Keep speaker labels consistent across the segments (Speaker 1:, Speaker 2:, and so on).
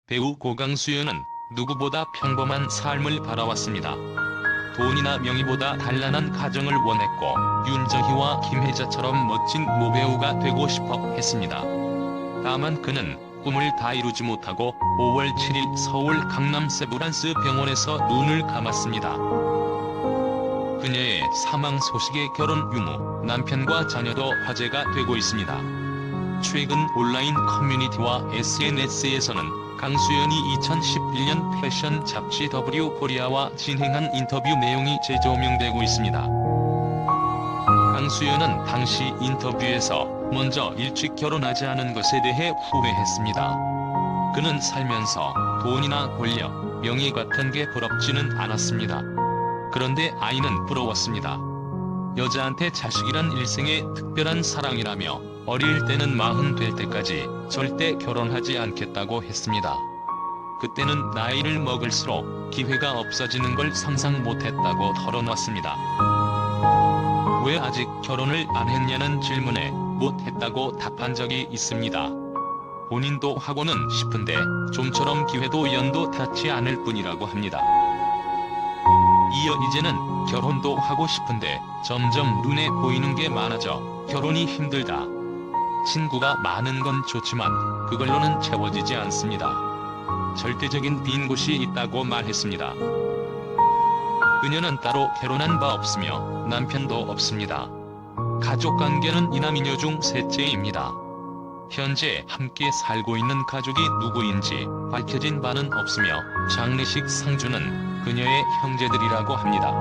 Speaker 1: 배우 고강수연은 누구보다 평범한 삶을 바라왔습니다. 돈이나 명예보다 단란한 가정을 원했고 윤정희와 김혜자처럼 멋진 모배우가 되고 싶어 했습니다. 다만 그는 꿈을 다 이루지 못하고 5월 7일 서울 강남 세브란스 병원에서 눈을 감았습니다. 그녀의 사망 소식에 결혼 유무, 남편과 자녀도 화제가 되고 있습니다. 최근 온라인 커뮤니티와 SNS에서는 강수연이 2011년 패션 잡지 W 코리아와 진행한 인터뷰 내용이 재조명되고 있습니다. 강수연은 당시 인터뷰에서 먼저 일찍 결혼하지 않은 것에 대해 후회했습니다. 그는 살면서 돈이나 권력, 명예 같은 게 부럽지는 않았습니다. 그런데 아이는 부러웠습니다. 여자한테 자식이란 일생의 특별한 사랑이라며 어릴 때는 40 될 때까지 절대 결혼하지 않겠다고 했습니다. 그때는 나이를 먹을수록 기회가 없어지는 걸 상상 못했다고 털어놨습니다. 왜 아직 결혼을 안 했냐는 질문에 못했다고 답한 적이 있습니다. 본인도 하고는 싶은데 좀처럼 기회도 연도 닿지 않을 뿐이라고 합니다. 이어 이제는 결혼도 하고 싶은데 점점 눈에 보이는 게 많아져 결혼이 힘들다. 친구가 많은 건 좋지만 그걸로는 채워지지 않습니다. 절대적인 빈 곳이 있다고 말했습니다. 그녀는 따로 결혼한 바 없으며 남편도 없습니다. 가족관계는 이남이녀 중 셋째입니다. 현재 함께 살고 있는 가족이 누구인지 밝혀진 바는 없으며 장례식 상주는 그녀의 형제들이라고 합니다.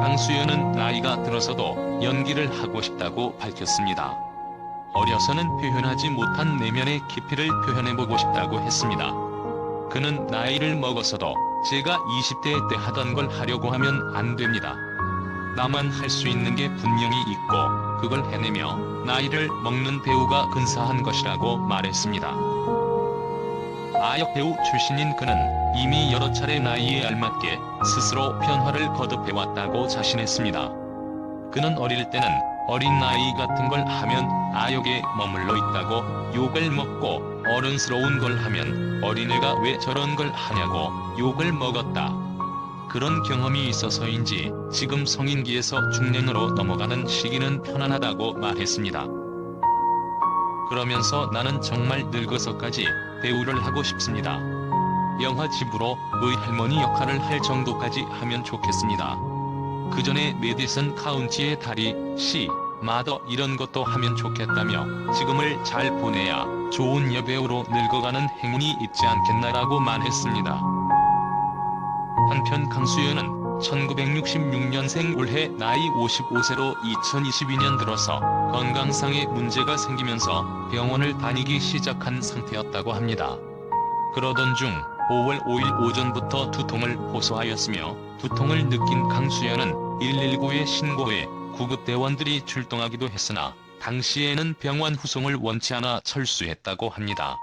Speaker 1: 강수연은 나이가 들어서도 연기를 하고 싶다고 밝혔습니다. 어려서는 표현하지 못한 내면의 깊이를 표현해보고 싶다고 했습니다. 그는 나이를 먹어서도 제가 20대 때 하던 걸 하려고 하면 안 됩니다. 나만 할 수 있는 게 분명히 있고 그걸 해내며 나이를 먹는 배우가 근사한 것이라고 말했습니다. 아역 배우 출신인 그는 이미 여러 차례 나이에 알맞게 스스로 변화를 거듭해왔다고 자신했습니다. 그는 어릴 때는 어린 나이 같은 걸 하면 아역에 머물러 있다고 욕을 먹고 어른스러운 걸 하면 어린애가 왜 저런 걸 하냐고 욕을 먹었다. 그런 경험이 있어서인지 지금 성인기에서 중년으로 넘어가는 시기는 편안하다고 말했습니다. 그러면서 나는 정말 늙어서까지 배우를 하고 싶습니다. 영화 집으로 의 할머니 역할을 할 정도까지 하면 좋겠습니다. 그 전에 메디슨 카운티의 다리, 시, 마더 이런 것도 하면 좋겠다며 지금을 잘 보내야 좋은 여배우로 늙어가는 행운이 있지 않겠나라고 말했습니다. 한편 강수연은 1966년생 올해 나이 55세로 2022년 들어서 건강상의 문제가 생기면서 병원을 다니기 시작한 상태였다고 합니다. 그러던 중 5월 5일 오전부터 두통을 호소하였으며 두통을 느낀 강수연은 119에 신고해 구급대원들이 출동하기도 했으나 당시에는 병원 후송을 원치 않아 철수했다고 합니다.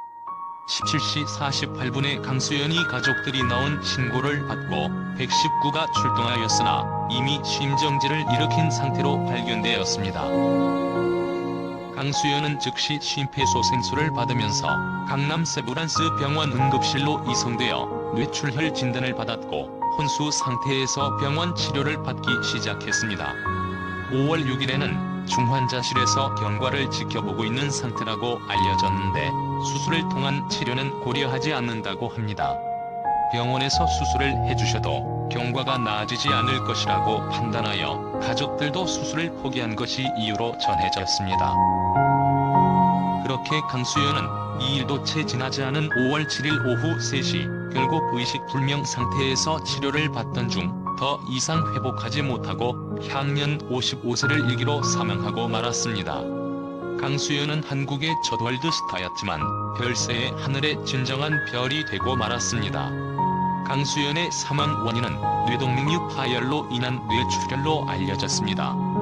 Speaker 1: 17시 48분에 강수연이 가족들이 넣은 신고를 받고 119가 출동하였으나 이미 심정지를 일으킨 상태로 발견되었습니다. 강수연은 즉시 심폐소생술을 받으면서 강남 세브란스 병원 응급실로 이송되어 뇌출혈 진단을 받았고 혼수 상태에서 병원 치료를 받기 시작했습니다. 5월 6일에는 중환자실에서 경과를 지켜보고 있는 상태라고 알려졌는데 수술을 통한 치료는 고려하지 않는다고 합니다. 병원에서 수술을 해주셔도 경과가 나아지지 않을 것이라고 판단하여 가족들도 수술을 포기한 것이 이유로 전해졌습니다. 그렇게 강수연은 2일도 채 지나지 않은 5월 7일 오후 3시 결국 의식불명 상태에서 치료를 받던 중 더 이상 회복하지 못하고 향년 55세를 일기로 사망하고 말았습니다. 강수연은 한국의 첫 월드스타였지만 별세의 하늘에 진정한 별이 되고 말았습니다. 강수연의 사망 원인은 뇌동맥류 파열로 인한 뇌출혈로 알려졌습니다.